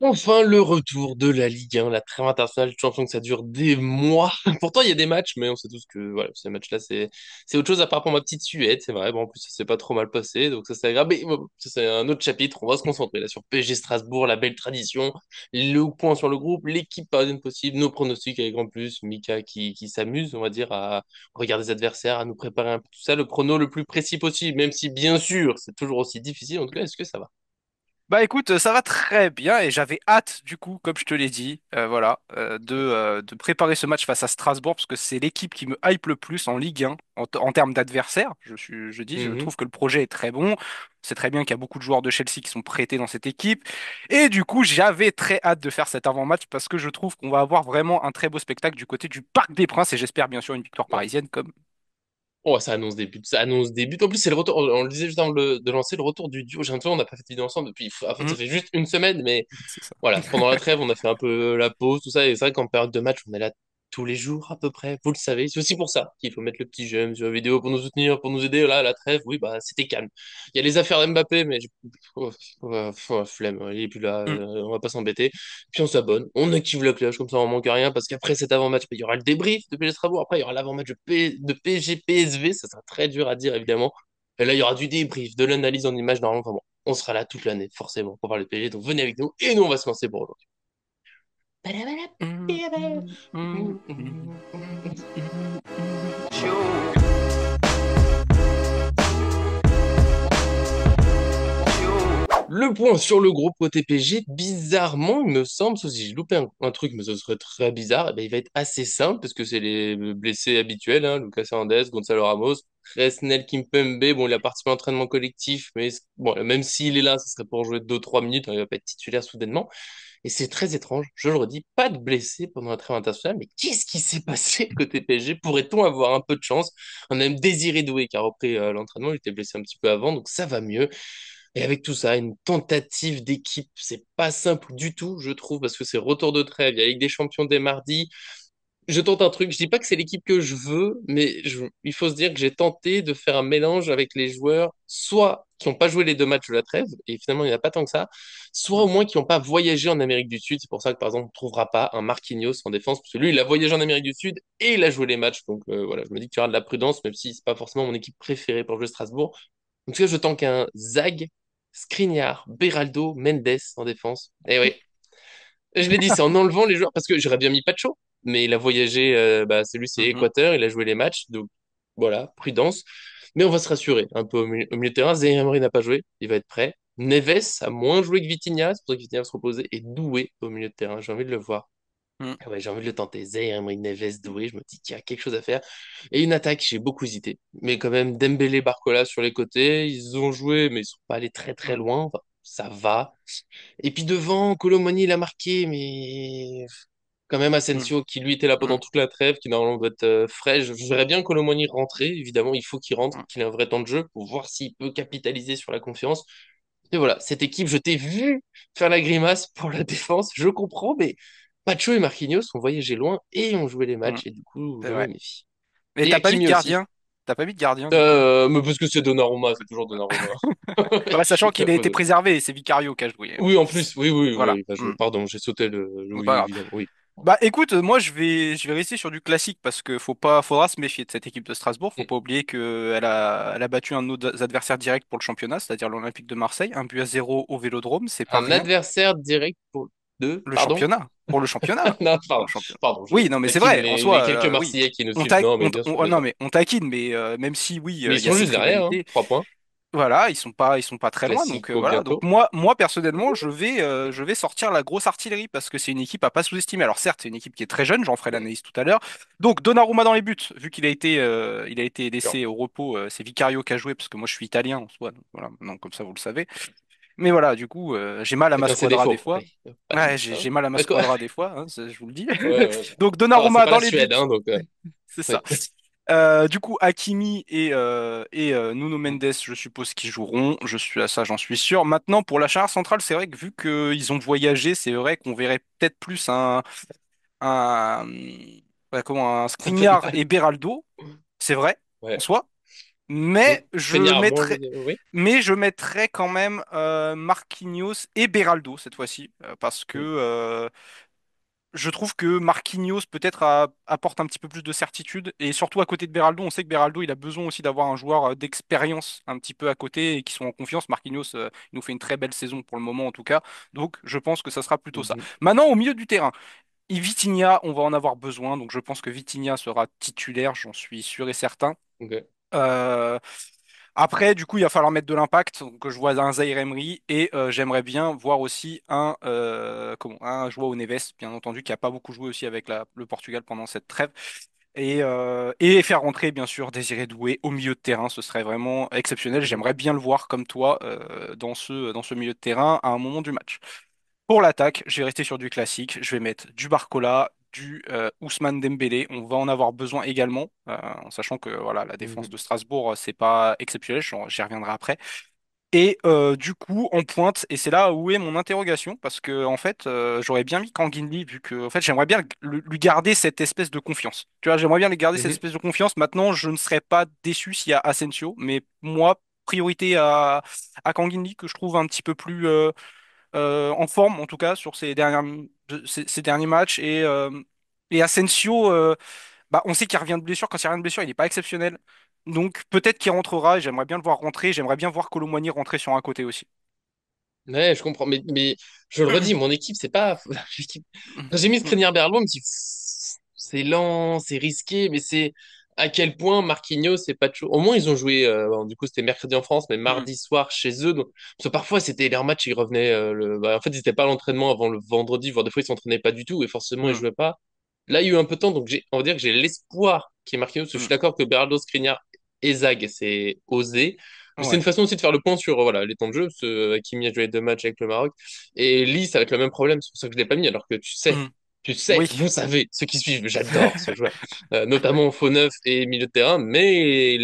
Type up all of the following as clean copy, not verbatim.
Enfin, le retour de la Ligue 1, la trêve internationale. J'ai l'impression que ça dure des mois. Pourtant, il y a des matchs, mais on sait tous que voilà, ces matchs-là, c'est autre chose à part pour ma petite Suède, c'est vrai. Bon, en plus, ça s'est pas trop mal passé, donc ça, c'est agréable. Mais bon, ça, c'est un autre chapitre. On va se concentrer là sur PSG Strasbourg, la belle tradition, le point sur le groupe, l'équipe parisienne possible, nos pronostics avec en plus Mika qui s'amuse, on va dire, à regarder les adversaires, à nous préparer un peu tout ça, le prono le plus précis possible, même si bien sûr, c'est toujours aussi difficile. En tout cas, est-ce que ça va? Bah écoute, ça va très bien et j'avais hâte du coup, comme je te l'ai dit, voilà, de préparer ce match face à Strasbourg parce que c'est l'équipe qui me hype le plus en Ligue 1 en termes d'adversaire. Je Mhm. trouve que le projet est très bon. C'est très bien qu'il y a beaucoup de joueurs de Chelsea qui sont prêtés dans cette équipe et du coup j'avais très hâte de faire cet avant-match parce que je trouve qu'on va avoir vraiment un très beau spectacle du côté du Parc des Princes et j'espère bien sûr une victoire parisienne comme. Oh, ça annonce des buts, ça annonce des buts. En plus, c'est le retour, on le disait juste avant de lancer, le retour du duo. J'ai l'impression qu'on n'a pas fait de vidéo ensemble depuis, en fait, ça Mhm, fait juste une semaine, mais c'est ça. voilà, pendant la trêve, on a fait un peu la pause, tout ça, et c'est vrai qu'en période de match, on est là tous les jours à peu près, vous le savez. C'est aussi pour ça qu'il faut mettre le petit j'aime sur la vidéo pour nous soutenir, pour nous aider. Là, la trêve, oui, bah, c'était calme. Il y a les affaires d'Mbappé, mais oh, flemme, il est plus là, Mhm, on va pas s'embêter. Puis on s'abonne, on active la cloche, comme ça on manque à rien, parce qu'après cet avant-match, il y aura le débrief de PSG Strasbourg, après il y aura l'avant-match de PSG PSV, ça sera très dur à dire évidemment. Et là, il y aura du débrief, de l'analyse en images, normalement, enfin bon, on sera là toute l'année, forcément, pour parler de PSG, donc venez avec nous, et nous on va se lancer pour aujourd'hui. mhm, mhm, mhm, mhm, mhm, mhm. Le point sur le groupe OTPG, bizarrement, il me semble, sauf si j'ai loupé un truc, mais ce serait très bizarre, eh ben, il va être assez simple, parce que c'est les blessés habituels, hein, Lucas Hernandez, Gonzalo Ramos, Presnel Kimpembe, bon, il a participé à l'entraînement collectif, mais bon, même s'il est là, ce serait pour jouer 2 3 minutes, hein, il va pas être titulaire soudainement. Et c'est très étrange, je le redis, pas de blessés pendant la trêve internationale, mais qu'est-ce qui s'est passé côté PSG? Pourrait-on avoir un peu de chance? On a même Désiré Doué qui a repris l'entraînement, il était blessé un petit peu avant, donc ça va mieux. Et avec tout ça, une tentative d'équipe, c'est pas simple du tout, je trouve, parce que c'est retour de trêve, il y a Ligue des Champions dès mardi. Je tente un truc, je dis pas que c'est l'équipe que je veux, mais il faut se dire que j'ai tenté de faire un mélange avec les joueurs, soit qui n'ont pas joué les 2 matchs de la trêve, et finalement il n'y en a pas tant que ça, soit au moins qui n'ont pas voyagé en Amérique du Sud. C'est pour ça que par exemple on ne trouvera pas un Marquinhos en défense, parce que lui il a voyagé en Amérique du Sud et il a joué les matchs. Donc voilà, je me dis qu'il y aura de la prudence, même si c'est pas forcément mon équipe préférée pour jouer Strasbourg. En tout cas, je tente un Zag, Skriniar, Beraldo, Mendes en défense. Et oui, je l'ai dit, c'est en enlevant les joueurs, parce que j'aurais bien mis Pacho, mais il a voyagé, bah, c'est lui, c'est Mhm, Équateur, il a joué les matchs, donc voilà, prudence. Mais on va se rassurer un peu au milieu de terrain. Zaïre Emery n'a pas joué, il va être prêt. Neves a moins joué que Vitinha, c'est pour ça que Vitinha va se reposer, et Doué au milieu de terrain, j'ai envie de le voir. mhm, Ah ouais, j'ai envie de le tenter. Zaïre Emery, Neves, Doué, je me dis qu'il y a quelque chose à faire. Et une attaque, j'ai beaucoup hésité. Mais quand même, Dembélé, Barcola sur les côtés, ils ont joué, mais ils sont pas allés très très mhm, loin. Enfin, ça va. Et puis devant, Colomani, il a marqué, mais quand même mhm, Asensio, qui lui était là pendant mhm, toute la trêve, qui normalement doit être frais. Je verrais bien Colomani rentrer, évidemment, il faut qu'il rentre, mhm, qu'il ait un vrai temps de jeu pour voir s'il peut capitaliser sur la confiance. Et voilà, cette équipe, je t'ai vu faire la grimace pour la défense, je comprends, mais Pacho et Marquinhos ont voyagé loin et ont joué les mhm. matchs, et du coup, C'est je me vrai. méfie. Mais Et t'as pas mis de Hakimi aussi. gardien? T'as pas mis de gardien du coup? Mais parce que c'est Donnarumma, c'est toujours Donnarumma. Bah, sachant Il qu'il a faut été de- préservé, c'est Vicario qui a joué. Oui, en plus, oui, oui, Voilà. oui, bah, Mhm. pardon, j'ai sauté Pas oui, grave. évidemment, oui. Bah écoute, moi je vais rester sur du classique parce que faudra se méfier de cette équipe de Strasbourg. Faut Mm. pas oublier elle a battu un de nos adversaires directs pour le championnat, c'est-à-dire l'Olympique de Marseille, 1-0 au Vélodrome, c'est pas Un rien. adversaire direct pour deux, Le pardon? championnat, pour le championnat, Non, pour pardon, le championnat. pardon, je Oui, non mais c'est taquine vrai. En les soi, quelques oui, Marseillais qui nous suivent. Non, mais bien sûr, bien non sûr. mais on taquine, mais même si oui, Mais ils il y a sont juste cette derrière, hein, rivalité. 3 points. Voilà, ils sont pas très loin, donc Classico voilà. Donc bientôt. moi personnellement, je vais sortir la grosse artillerie parce que c'est une équipe à pas sous-estimer. Alors certes, c'est une équipe qui est très jeune, j'en ferai Mm. l'analyse tout à l'heure. Donc Donnarumma dans les buts, vu il a été Sûr. laissé au repos, c'est Vicario qui a joué parce que moi je suis italien en soi, donc voilà, donc comme ça vous le savez. Mais voilà, du coup, j'ai mal à ma Chacun ses squadra des défauts. fois. Allez, pas Ouais, vite, hein. j'ai mal à ma D'accord. squadra des fois, hein, ça, je vous le dis. Ouais, ouais. Donc C'est Donnarumma pas dans la les buts. Suède, hein, donc. C'est ça. Oui. Du coup, Hakimi et Nuno Mm. Mendes, je suppose qu'ils joueront. Je suis à ça, j'en suis sûr. Maintenant, pour la charnière centrale, c'est vrai que vu qu'ils ont voyagé, c'est vrai qu'on verrait peut-être plus un, ouais, comment, un Ça fait Skriniar mal. et Beraldo. C'est vrai, en Ouais. soi. Mais je Skriniar, bon, mettrais, oui. mais je mettrais quand même Marquinhos et Beraldo cette fois-ci, parce que je trouve que Marquinhos peut-être apporte un petit peu plus de certitude, et surtout à côté de Beraldo, on sait que Beraldo il a besoin aussi d'avoir un joueur d'expérience un petit peu à côté et qui sont en confiance. Marquinhos il nous fait une très belle saison pour le moment en tout cas, donc je pense que ça sera plutôt ça. Mhm. Maintenant au milieu du terrain, et Vitinha, on va en avoir besoin, donc je pense que Vitinha sera titulaire, j'en suis sûr et certain. Ok. Euh, Après, du coup, il va falloir mettre de l'impact. Donc, je vois un Zaïre Emery et j'aimerais bien voir aussi un João Neves, bien entendu, qui a pas beaucoup joué aussi avec le Portugal pendant cette trêve. Et faire rentrer, bien sûr, Désiré Doué au milieu de terrain. Ce serait vraiment exceptionnel. Mhm. J'aimerais bien le voir comme toi dans ce milieu de terrain à un moment du match. Pour l'attaque, je vais rester sur du classique. Je vais mettre du Barcola, du Ousmane Dembélé. On va en avoir besoin également, en sachant que voilà, la défense Mhm. de Strasbourg, c'est pas exceptionnel. J'y reviendrai après. Et du coup, en pointe, et c'est là où est mon interrogation, parce que en fait, j'aurais bien mis Kanguinli, vu que en fait, j'aimerais bien lui garder cette espèce de confiance. Tu vois, j'aimerais bien lui garder cette Mhm. espèce de confiance. Maintenant, je ne serais pas déçu s'il y a Asensio, mais moi, priorité à Kanguinli, que je trouve un petit peu plus en forme, en tout cas, sur ces derniers matchs. Et Asensio, bah, on sait qu'il revient de blessure. Quand il revient de blessure, il n'est pas exceptionnel. Donc peut-être qu'il rentrera, et j'aimerais bien le voir rentrer. J'aimerais bien voir Kolo Muani rentrer sur un côté aussi. Ouais, je comprends. Mais je le redis, mon équipe, c'est pas. l'équipe- Quand j'ai mis Skriniar Berlot, je me suis dit, c'est lent, c'est risqué, mais c'est à quel point Marquinhos et Pacho. Au moins, ils ont joué. Bon, du coup, c'était mercredi en France, mais mardi soir chez eux. Donc... Parce que parfois, c'était leur match, ils revenaient. En fait, ils n'étaient pas à l'entraînement avant le vendredi, voire des fois, ils s'entraînaient pas du tout, et forcément, ils jouaient pas. Là, il y a eu un peu de temps, donc on va dire que j'ai l'espoir qu'il y ait Marquinhos, parce que je suis d'accord que Berardo, Skriniar et Zag, c'est osé. Mais c'est Ouais. une façon aussi de faire le point sur voilà, les temps de jeu, parce que Hakimi a joué 2 matchs avec le Maroc. Et Lee, ça va être le même problème, c'est pour ça que je l'ai pas mis, alors que Mm. tu sais, Oui. vous savez, ceux qui suivent, j'adore ce joueur. Notamment faux neuf et milieu de terrain, mais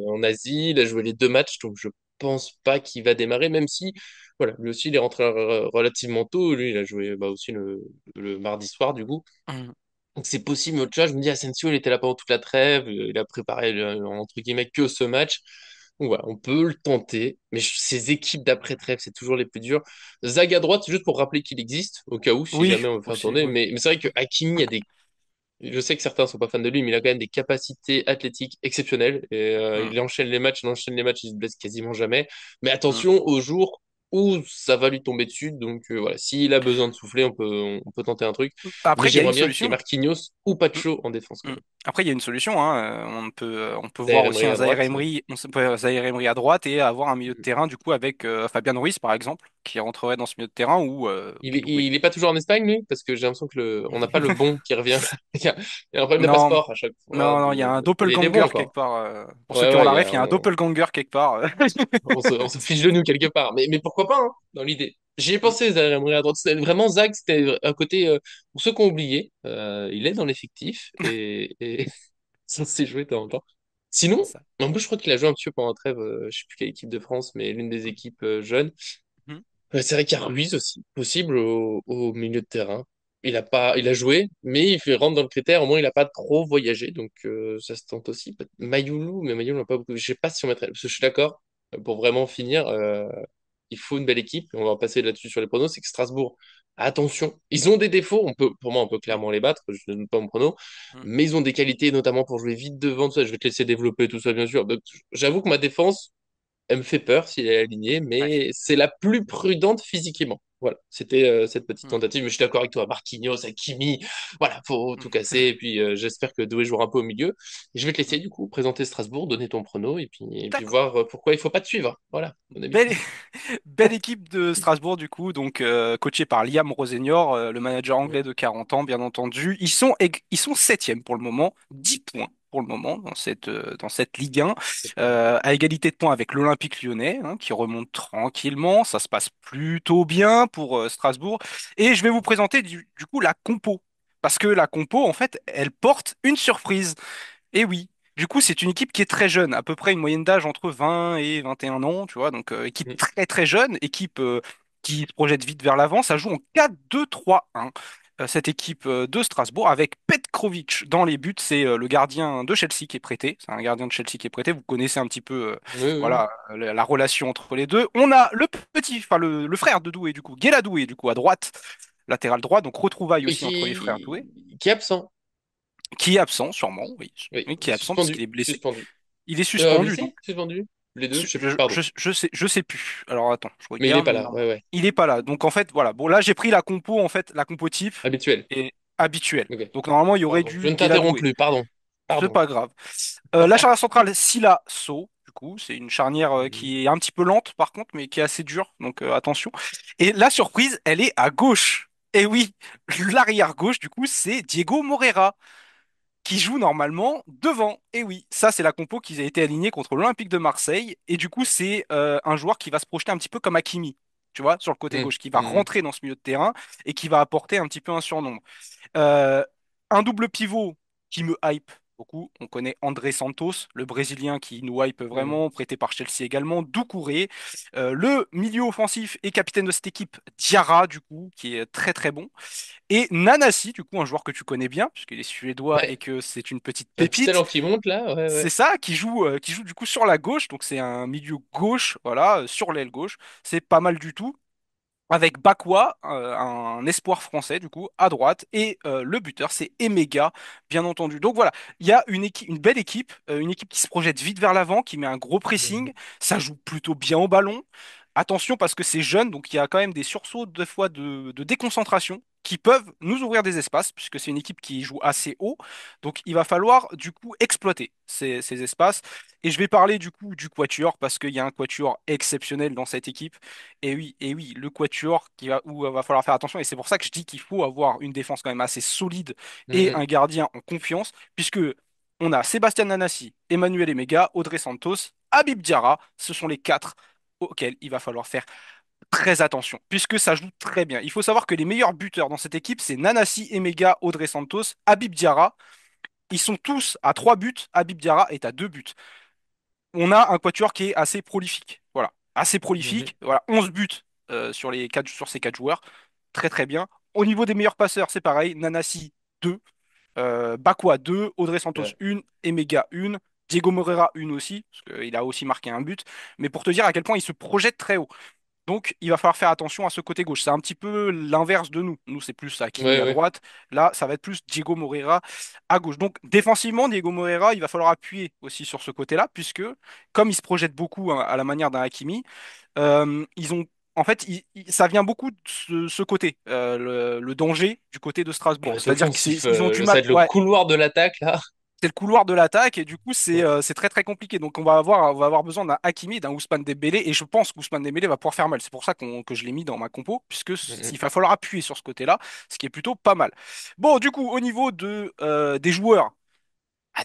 en Asie, il a joué les 2 matchs, donc je pense pas qu'il va démarrer, même si, voilà, lui aussi, il est rentré relativement tôt, lui, il a joué bah, aussi le mardi soir, du coup. Mm. Donc c'est possible, mais tu vois, je me dis, Asensio, il était là pendant toute la trêve, il a préparé, entre guillemets, que ce match. Donc voilà, on peut le tenter, mais ces équipes d'après-trêve, c'est toujours les plus dures. Zag à droite, c'est juste pour rappeler qu'il existe, au cas où, si Oui, jamais on veut faire aussi, tourner. oui. Mais c'est vrai que Hakimi a des... Je sais que certains sont pas fans de lui, mais il a quand même des capacités athlétiques exceptionnelles. Et Mm. il enchaîne les matchs, il se blesse quasiment jamais. Mais Mm. attention aux jours où ça va lui tomber dessus. Donc voilà, s'il a besoin de souffler, on peut tenter un truc. Mais Après, il y a une j'aimerais bien qu'il y ait solution. Marquinhos ou Mm. Pacho en défense quand Mm. même. Après, il y a une solution, hein. On peut Zaire voir aussi Emery un à Zaïre droite. Emery, Zaïre Emery à droite et avoir un milieu de Mm. terrain, du coup, avec Fabian Ruiz, par exemple, qui rentrerait dans ce milieu de terrain ou Il est pas toujours en Espagne, lui, parce que j'ai l'impression que on n'a pas le bon qui revient. Il y a un problème de Non, passeport à chaque fois. non, il y a un Il est doppelganger bon quelque encore. part. Pour ceux Ouais, qui ont ouais, la ref, il y a un doppelganger quelque part. on se fiche de nous quelque part. Mais pourquoi pas, hein, dans l'idée. J'y ai pensé, Zaire Emery à droite. Vraiment, Zag, c'était un côté. Pour ceux qui ont oublié, il est dans l'effectif et ça s'est joué de temps en temps. C'est Sinon, ça. en plus, je crois qu'il a joué un petit peu pendant la trêve, je sais plus quelle équipe de France, mais l'une des équipes jeunes. Mhm. C'est vrai qu'il y a Ruiz aussi, possible au milieu de terrain. Il a joué, mais il fait rentre dans le critère. Au moins, il a pas trop voyagé, donc ça se tente aussi. Mayoulou, mais Mayoulou n'a pas beaucoup. Je sais pas si on mettrait, parce que je suis d'accord. Pour vraiment finir, il faut une belle équipe. On va passer là-dessus sur les pronos. C'est que Strasbourg, attention, ils ont des défauts. Pour moi, on peut Mhm. clairement les battre. Je ne donne pas mon prono, Mhm. mais ils ont des qualités, notamment pour jouer vite devant. Tout ça, je vais te laisser développer tout ça, bien sûr. Donc, j'avoue que ma défense. Elle me fait peur s'il est aligné, Ouais. mais c'est la plus prudente physiquement. Voilà, c'était cette petite Mhm. tentative, mais je suis d'accord avec toi, Marquinhos, Hakimi, voilà, faut tout casser, et puis j'espère que Doué jouera un peu au milieu. Et je vais te laisser Mhm. du coup présenter Strasbourg, donner ton prono, et puis D'accord. voir pourquoi il faut pas te suivre. Voilà, mon ami. Belle, belle équipe de Strasbourg, du coup, donc coachée par Liam Rosenior, le manager anglais de 40 ans, bien entendu. Ils sont septièmes pour le moment, 10 points pour le moment dans cette Ligue 1, C'est pas mal. à égalité de points avec l'Olympique Lyonnais, hein, qui remonte tranquillement. Ça se passe plutôt bien pour Strasbourg. Et je vais vous présenter du coup la compo. Parce que la compo, en fait, elle porte une surprise. Et oui, du coup, c'est une équipe qui est très jeune, à peu près une moyenne d'âge entre 20 et 21 ans, tu vois, donc équipe Mm. très très jeune, équipe qui se projette vite vers l'avant, ça joue en 4-2-3-1. cette équipe de Strasbourg avec Petkovic dans les buts. C'est le gardien de Chelsea qui est prêté. C'est un gardien de Chelsea qui est prêté. Vous connaissez un petit peu Oui, oui. voilà, la relation entre les deux. On a le petit, enfin le frère de Doué, du coup, Guéla Doué, du coup, à droite, latéral droit. Donc retrouvailles Et aussi entre les frères Doué, qui est absent. qui est absent, sûrement, oui. Oui, Oui, qui est absent parce qu'il suspendu. est blessé. Suspendu. Il est suspendu, Blessé? donc Suspendu? Les deux, je sais plus. Pardon. je sais plus. Alors attends, je Mais il est regarde, pas mais là. non. Ouais, ouais. Il est pas là. Donc en fait, voilà. Bon, là, j'ai pris la compo, en fait, la compo type Habituel. et habituelle. Ok. Donc normalement, il y aurait Pardon. Je du ne t'interromps Guéladoué. plus. Pardon. C'est Pardon. pas grave. La charnière centrale, Silla So. Du coup, c'est une charnière Mhm. qui est un petit peu lente, par contre, mais qui est assez dure. Donc attention. Et la surprise, elle est à gauche. Et oui, l'arrière gauche, du coup, c'est Diego Moreira qui joue normalement devant. Et oui, ça c'est la compo qui a été alignée contre l'Olympique de Marseille. Et du coup, c'est un joueur qui va se projeter un petit peu comme Hakimi, tu vois, sur le côté Mhm. gauche, qui va Mhm. rentrer dans ce milieu de terrain et qui va apporter un petit peu un surnombre. Euh, un double pivot qui me hype beaucoup. On connaît André Santos, le Brésilien qui nous hype Mhm. vraiment, prêté par Chelsea également. Doucouré, le milieu offensif et capitaine de cette équipe, Diarra, du coup, qui est très très bon. Et Nanasi, du coup, un joueur que tu connais bien, puisqu'il est suédois et Ouais. que c'est une petite Un petit pépite. talent qui monte là. Ouais, C'est ouais. ça, qui joue du coup sur la gauche, donc c'est un milieu gauche, voilà, sur l'aile gauche. C'est pas mal du tout. Avec Bakwa, un espoir français du coup, à droite, et le buteur c'est Emega, bien entendu. Donc voilà, il y a une belle équipe, une équipe qui se projette vite vers l'avant, qui met un gros Mhm. pressing, ça joue plutôt bien au ballon. Attention parce que c'est jeune, donc il y a quand même des sursauts de fois de déconcentration qui peuvent nous ouvrir des espaces, puisque c'est une équipe qui joue assez haut. Donc il va falloir du coup exploiter ces espaces. Et je vais parler du coup du quatuor, parce qu'il y a un quatuor exceptionnel dans cette équipe. Et oui, le quatuor où il va falloir faire attention. Et c'est pour ça que je dis qu'il faut avoir une défense quand même assez solide et Mhm. un gardien en confiance, puisque on a Sébastien Nanassi, Emmanuel Emega, Audrey Santos, Habib Diarra. Ce sont les quatre auxquels il va falloir faire très attention, puisque ça joue très bien. Il faut savoir que les meilleurs buteurs dans cette équipe, c'est Nanassi, Emega, Audrey Santos, Habib Diarra. Ils sont tous à 3 buts. Habib Diarra est à 2 buts. On a un quatuor qui est assez prolifique. Voilà, assez Mhm. prolifique. Voilà, 11 buts sur ces 4 joueurs. Très très bien. Au niveau des meilleurs passeurs, c'est pareil. Nanasi 2, Bakwa 2, Audrey Santos Ouais. 1, Emega 1, Diego Moreira 1 aussi, parce qu'il a aussi marqué un but. Mais pour te dire à quel point il se projette très haut. Donc, il va falloir faire attention à ce côté gauche. C'est un petit peu l'inverse de nous. Nous, c'est plus Hakimi Ouais, à ouais. droite. Là, ça va être plus Diego Moreira à gauche. Donc, défensivement, Diego Moreira, il va falloir appuyer aussi sur ce côté-là, puisque comme il se projette beaucoup hein, à la manière d'un Hakimi, ils ont, en fait, ça vient beaucoup de ce côté, le danger du côté de Ça va Strasbourg. être C'est-à-dire offensif. ils ont du Ça va mal. être le Ouais, couloir de l'attaque là. c'est le couloir de l'attaque et du coup Ouais. c'est très très compliqué. Donc on va avoir besoin d'un Hakimi, et d'un Ousmane Dembélé et je pense qu'Ousmane Dembélé va pouvoir faire mal. C'est pour ça que je l'ai mis dans ma compo puisque Mhm. il va falloir appuyer sur ce côté-là, ce qui est plutôt pas mal. Bon, du coup au niveau des joueurs,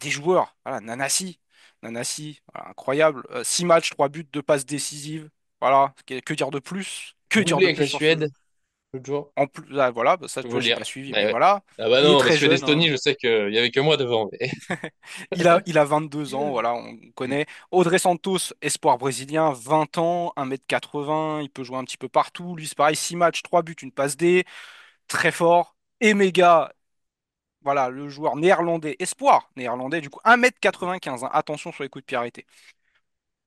des joueurs, voilà, Nanasi, voilà, incroyable. 6 matchs, 3 buts, 2 passes décisives. Voilà, que dire de plus? Que dire Doublé de avec plus la sur ce Suède l'autre jour. en plus, ah, voilà, bah, ça, tu Faut vois, le j'ai dire. pas suivi, Ouais, mais ouais. voilà. Ah bah Il est non, mais très Suède jeune, hein. Estonie, je sais qu'il y avait que moi devant. Mais... Il a 22 ans, voilà, on connaît. Audrey Santos, espoir brésilien, 20 ans, 1,80 m, il peut jouer un petit peu partout. Lui, c'est pareil, 6 matchs, 3 buts, une passe D, très fort. Emega, voilà, le joueur néerlandais, espoir néerlandais, du coup, 1,95 m, hein. Attention sur les coups de pied arrêtés.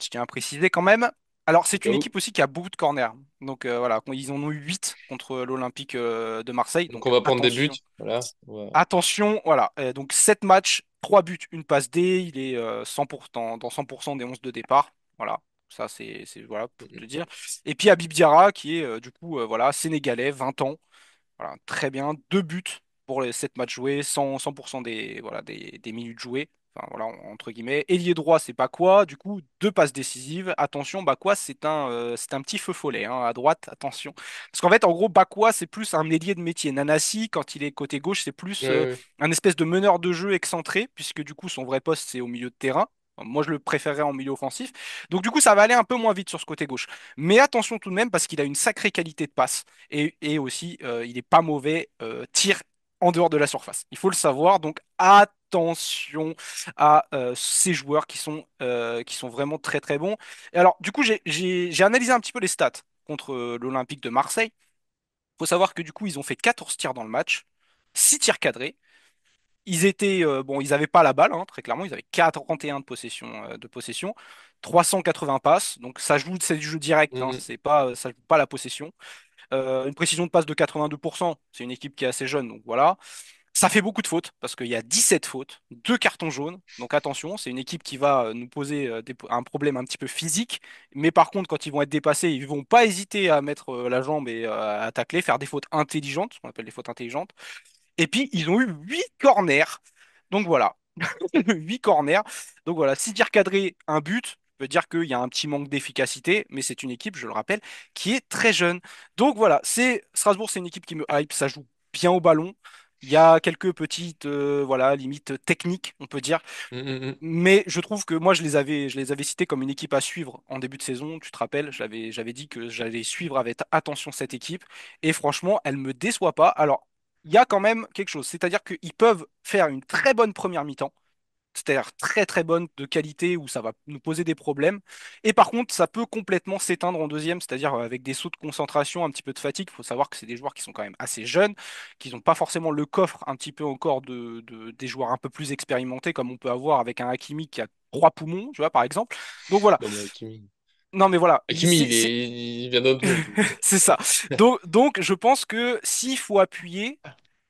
Je tiens à préciser quand même. Alors, Au c'est cas une où. équipe aussi qui a beaucoup de corners. Donc, voilà, ils en ont eu 8 contre l'Olympique de Marseille. Donc Donc, on va prendre des buts. attention. Voilà. On va- Attention, voilà. Donc 7 matchs, 3 buts, une passe D. Il est 100% dans 100% des 11 de départ. Voilà. Ça, voilà, pour te dire. Et puis Habib Diarra, qui est du coup voilà, sénégalais, 20 ans. Voilà, très bien. 2 buts pour les 7 matchs joués, 100% voilà, des minutes jouées. Enfin, voilà, entre guillemets. Ailier droit, c'est pas quoi. Du coup, 2 passes décisives. Attention, Bakwa, c'est un petit feu follet. Hein, à droite, attention. Parce qu'en fait, en gros, Bakwa, c'est plus un ailier de métier. Nanasi, quand il est côté gauche, c'est Ouais, plus ouais. un espèce de meneur de jeu excentré, puisque du coup, son vrai poste, c'est au milieu de terrain. Moi, je le préférerais en milieu offensif. Donc, du coup, ça va aller un peu moins vite sur ce côté gauche. Mais attention tout de même, parce qu'il a une sacrée qualité de passe. Et aussi, il n'est pas mauvais tir en dehors de la surface. Il faut le savoir. Donc, attention à ces joueurs qui sont vraiment très très bons. Et alors, du coup, j'ai analysé un petit peu les stats contre l'Olympique de Marseille. Il faut savoir que du coup, ils ont fait 14 tirs dans le match. 6 tirs cadrés. Ils étaient, bon, ils n'avaient pas la balle, hein, très clairement. Ils avaient 41 de possession, 380 passes. Donc ça joue, c'est du jeu direct, hein, Mhm. c'est pas, ça joue pas la possession. Une précision de passe de 82%. C'est une équipe qui est assez jeune, donc voilà. Ça fait beaucoup de fautes parce qu'il y a 17 fautes, 2 cartons jaunes. Donc attention, c'est une équipe qui va nous poser un problème un petit peu physique. Mais par contre, quand ils vont être dépassés, ils vont pas hésiter à mettre la jambe et à tacler, faire des fautes intelligentes, ce qu'on appelle des fautes intelligentes. Et puis, ils ont eu 8 corners. Donc voilà, 8 corners. Donc voilà, 6 tirs cadrés, un but. Je veux dire qu'il y a un petit manque d'efficacité, mais c'est une équipe, je le rappelle, qui est très jeune. Donc voilà, c'est Strasbourg, c'est une équipe qui me hype, ça joue bien au ballon. Il y a quelques petites, voilà, limites techniques, on peut dire. Mhm. Mhm. Mais je trouve que moi, je les avais cités comme une équipe à suivre en début de saison. Tu te rappelles, j'avais dit que j'allais suivre avec attention cette équipe. Et franchement, elle me déçoit pas. Alors, il y a quand même quelque chose. C'est-à-dire qu'ils peuvent faire une très bonne première mi-temps. C'est-à-dire très très bonne de qualité où ça va nous poser des problèmes. Et par contre, ça peut complètement s'éteindre en deuxième, c'est-à-dire avec des sauts de concentration, un petit peu de fatigue. Il faut savoir que c'est des joueurs qui sont quand même assez jeunes, qui n'ont pas forcément le coffre un petit peu encore des joueurs un peu plus expérimentés, comme on peut avoir avec un Hakimi qui a 3 poumons, tu vois, par exemple. Donc voilà. Non, mais Hakimi. Non, mais voilà. Hakimi, il vient d'un autre monde, lui. C'est ça. Donc, je pense que s'il faut appuyer,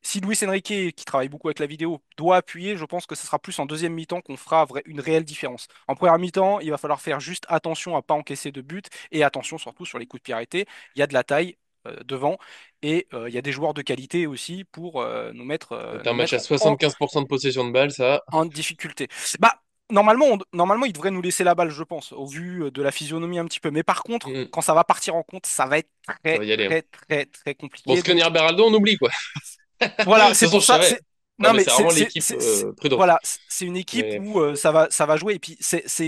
si Luis Enrique, qui travaille beaucoup avec la vidéo, doit appuyer, je pense que ce sera plus en deuxième mi-temps qu'on fera une réelle différence. En première mi-temps, il va falloir faire juste attention à pas encaisser de but et attention surtout sur les coups de pied arrêtés. Il y a de la taille devant et il y a des joueurs de qualité aussi pour nous mettre, euh, T'as un nous match à mettre en, 75% de possession de balle, ça. en difficulté. Bah, normalement, il devrait nous laisser la balle, je pense, au vu de la physionomie un petit peu. Mais par contre, Mhm. quand ça va partir en compte, ça va être Ça très, va y aller, hein. très, très, très Bon, compliqué. Donc, Skriniar Beraldo, on oublie, quoi. De voilà, toute c'est façon, pour je ça. savais. Non, Non, mais mais c'est vraiment l'équipe prud'homme. voilà, c'est une équipe Mais où ça va jouer. Et puis,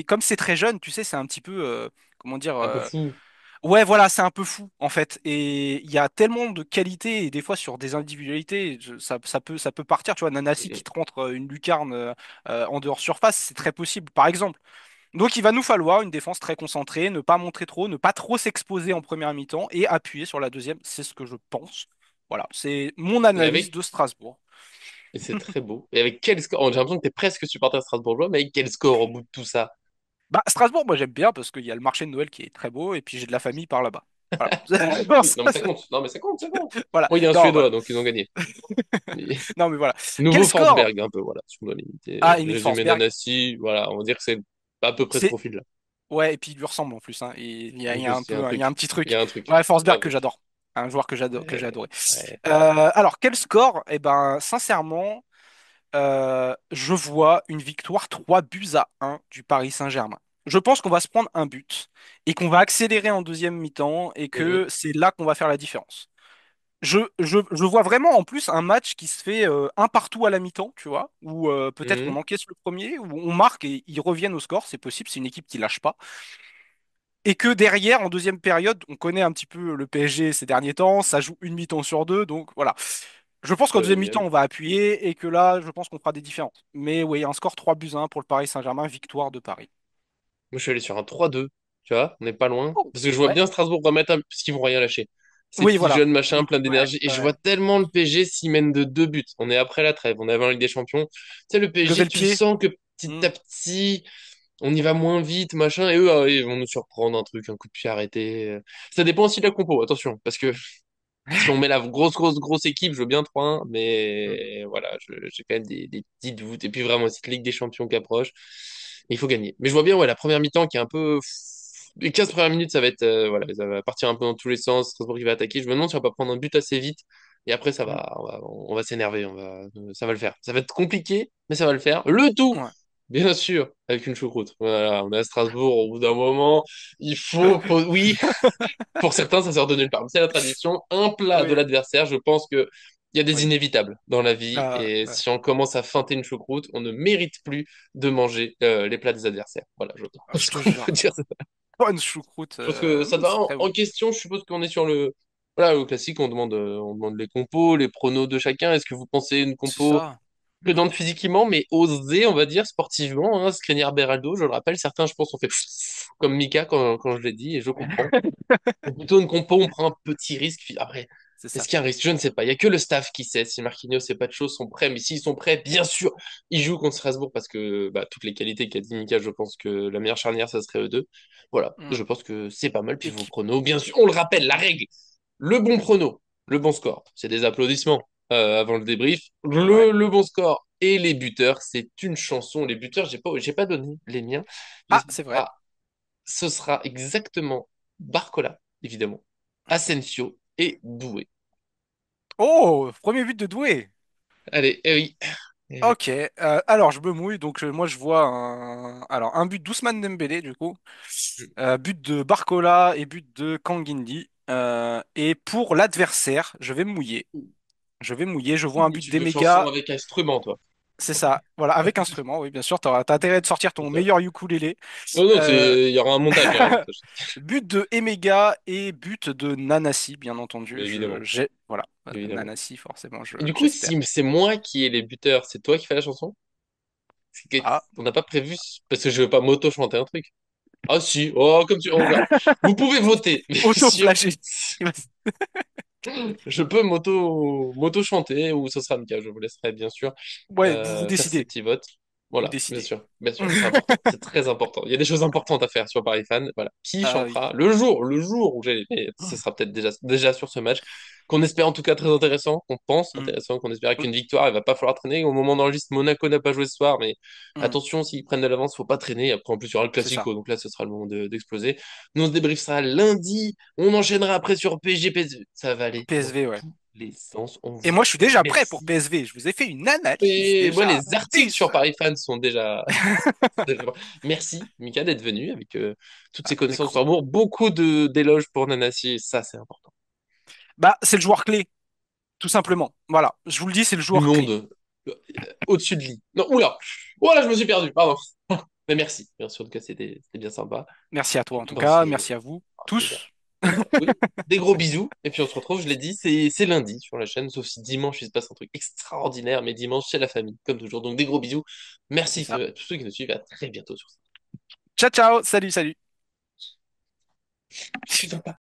comme c'est très jeune, tu sais, c'est un petit peu, comment dire, un peu fou. ouais, voilà, c'est un peu fou en fait. Et il y a tellement de qualités et des fois sur des individualités, ça peut partir. Tu vois, Nanasi qui Mhm. te rentre une lucarne en dehors surface, c'est très possible, par exemple. Donc il va nous falloir une défense très concentrée, ne pas montrer trop, ne pas trop s'exposer en première mi-temps et appuyer sur la deuxième. C'est ce que je pense. Voilà, c'est mon Et analyse avec, de Strasbourg. et c'est très beau. Et avec quel score, oh, j'ai l'impression que t'es presque supporter strasbourgeois, mais avec quel score au bout de tout ça? Bah, Strasbourg, moi j'aime bien parce qu'il y a le marché de Noël qui est très beau et puis j'ai de la famille par là-bas. Voilà. Non, Oui, non, mais ça compte. Non, mais ça compte, ça compte. voilà. Bon, il y a un Non, voilà. Suédois, donc ils ont gagné. Mais- Non, mais voilà. Quel Nouveau score? Forsberg, un peu, voilà. Si on doit limiter, Ah, Emile résumer Forsberg. Nanassi, voilà, on va dire que c'est à peu près ce C'est profil-là. Ouais, et puis il lui ressemble en plus, hein. Il y a un Il y a un peu, il y a un truc. petit Il y truc. a un truc. Ouais, Il y a Forsberg un que truc. j'adore. Un joueur que j'ai adoré. Ouais. Alors, quel score? Eh ben, sincèrement, je vois une victoire 3-1 du Paris Saint-Germain. Je pense qu'on va se prendre un but et qu'on va accélérer en deuxième mi-temps et Mhm. que c'est là qu'on va faire la différence. Je vois vraiment en plus un match qui se fait un partout à la mi-temps, tu vois, où peut-être on Mhm. encaisse le premier, où on marque et ils reviennent au score, c'est possible, c'est une équipe qui lâche pas. Et que derrière, en deuxième période, on connaît un petit peu le PSG ces derniers temps, ça joue une mi-temps sur deux, donc voilà. Je pense qu'en La deuxième mi-temps, deuxième. on va appuyer et que là, je pense qu'on fera des différences. Mais oui, un score 3-1 pour le Paris Saint-Germain, victoire de Paris. Moi, je suis allé sur un 3-2. Tu vois, on n'est pas loin. Oh, Parce que je vois ouais. bien Strasbourg remettre un... Parce qu'ils vont rien lâcher. Ces Oui, petits voilà. jeunes, machin, plein Ouais, d'énergie. Et je vois ouais. tellement le PSG s'y mène de 2 buts. On est après la trêve. On est avant la Ligue des Champions. Tu sais, le Lever PSG, le tu pied. sens que petit Hmm. à petit, on y va moins vite, machin. Et eux, ils vont nous surprendre un truc, un coup de pied arrêté. Ça dépend aussi de la compo, attention. Parce que si on met la grosse, grosse, grosse équipe, je veux bien 3-1. Hmm. Mais voilà, j'ai quand même des petits doutes. Et puis vraiment, cette Ligue des Champions qui approche. Il faut gagner. Mais je vois bien, ouais, la première mi-temps qui est un peu. Les 15 premières minutes, ça va être. Voilà, ça va partir un peu dans tous les sens. Strasbourg qui va attaquer. Je me demande si on va pas prendre un but assez vite. Et après, ça Hmm. va. On va s'énerver. Ça va le faire. Ça va être compliqué, mais ça va le faire. Le tout, Ouais. bien sûr, avec une choucroute. Voilà, on est à Strasbourg. Au bout d'un moment, oui, pour certains, ça sort de nulle part. Mais c'est la tradition. Un plat de Oui. l'adversaire, je pense que. Il y a des Oui. inévitables dans la vie Ah, et ouais. si on commence à feinter une choucroute, on ne mérite plus de manger les plats des adversaires. Voilà, je Ah, je pense te qu'on peut jure. dire ça. Bonne choucroute. Je pense que ça va C'est très en bon. question. Je suppose qu'on est sur le, voilà, le classique. On demande les compos, les pronos de chacun. Est-ce que vous pensez une C'est compo ça. prudente physiquement, mais osée, on va dire, sportivement, hein, Skriniar Beraldo, je le rappelle, certains, je pense, ont fait comme Mika quand je l'ai dit, et je comprends. Ou plutôt une compo, on prend un petit risque. Après. c'est Est-ce ça. qu'il y a un risque? Je ne sais pas. Il y a que le staff qui sait si Marquinhos et Pacho sont prêts. Mais s'ils sont prêts, bien sûr, ils jouent contre Strasbourg parce que bah, toutes les qualités qu'a dit Mika, je pense que la meilleure charnière, ça serait eux deux. Voilà, Mm. je pense que c'est pas mal. Puis Et vos qui- pronos, bien sûr, on le rappelle, la règle, le bon prono, le bon score, c'est des applaudissements avant le débrief. Ouais. Le bon score et les buteurs, c'est une chanson. Les buteurs, j'ai pas donné les miens. Mais Ah, c'est vrai. ah, ce sera exactement Barcola, évidemment, Asensio et Doué. Oh, premier but de Doué. Allez, eh oui. Eh oui. Ok, alors je me mouille, donc moi je vois un but d'Ousmane Dembélé du coup, but de Barcola et but de Kangindi. Et pour l'adversaire, je vois un Ouh, but tu veux chanson d'Emega, avec instrument, toi. c'est ça, voilà, avec instrument, oui bien sûr, t'as intérêt de sortir ton D'accord. meilleur ukulélé. Non, non, Euh, il y aura un montage, il y aura un montage. But de Emega et but de Nanassi, bien Mais entendu, évidemment, voilà, évidemment. Nanassi forcément, Et du coup, j'espère. si c'est moi qui ai les buteurs, c'est toi qui fais la chanson? Ah, On n'a pas prévu, parce que je veux pas m'auto-chanter un truc. Ah si, oh, comme tu... On regarde. Vous pouvez voter, messieurs. auto-flagé. Je peux m'auto-chanter ou ce sera Mika, je vous laisserai bien sûr Ouais, vous faire ces décidez. petits votes. Vous Voilà, décidez. bien sûr, c'est important, c'est très important. Il y a des choses importantes à faire sur Paris Fan. Voilà, qui Ah oui. chantera le jour où j'ai, et ce sera peut-être déjà sur ce match qu'on espère en tout cas très intéressant, qu'on pense Mm. intéressant, qu'on espère qu'une victoire, il va pas falloir traîner. Au moment d'enregistre, Monaco n'a pas joué ce soir, mais Mm. attention, s'ils prennent de l'avance, faut pas traîner. Après, en plus, il y aura le C'est ça. Classico, donc là, ce sera le moment d'exploser. Nous, on se débriefera lundi. On enchaînera après sur PSG, PSG. Ça va aller dans PSV, ouais. tous les sens. On Et vous moi, je suis déjà prêt pour remercie. PSV. Je vous ai fait une analyse Et moi, déjà. les articles sur Déjà. Paris Fans sont déjà... Merci, Mika, d'être venu avec toutes Ah, ces connaissances avec- sur Hambourg. Beaucoup d'éloges pour Nanassi, et ça, c'est important. Bah, c'est le joueur clé, tout simplement. Voilà. Je vous le dis, c'est le Du joueur clé. monde, au-dessus de lui. Non, oula! Oula, je me suis perdu, pardon. Mais merci. Merci, en tout cas, c'était bien sympa. Merci à toi, Et en tout puis, on cas. se... Merci à vous ah, plaisir. tous. Oui, des gros bisous. Et puis on se retrouve, je l'ai dit, c'est lundi sur la chaîne, sauf si dimanche il se passe un truc extraordinaire, mais dimanche c'est la famille, comme toujours. Donc des gros bisous. C'est Merci ça. à tous ceux qui nous suivent. À très bientôt sur ça. Ciao, ciao. Salut, salut. Je suis sympa.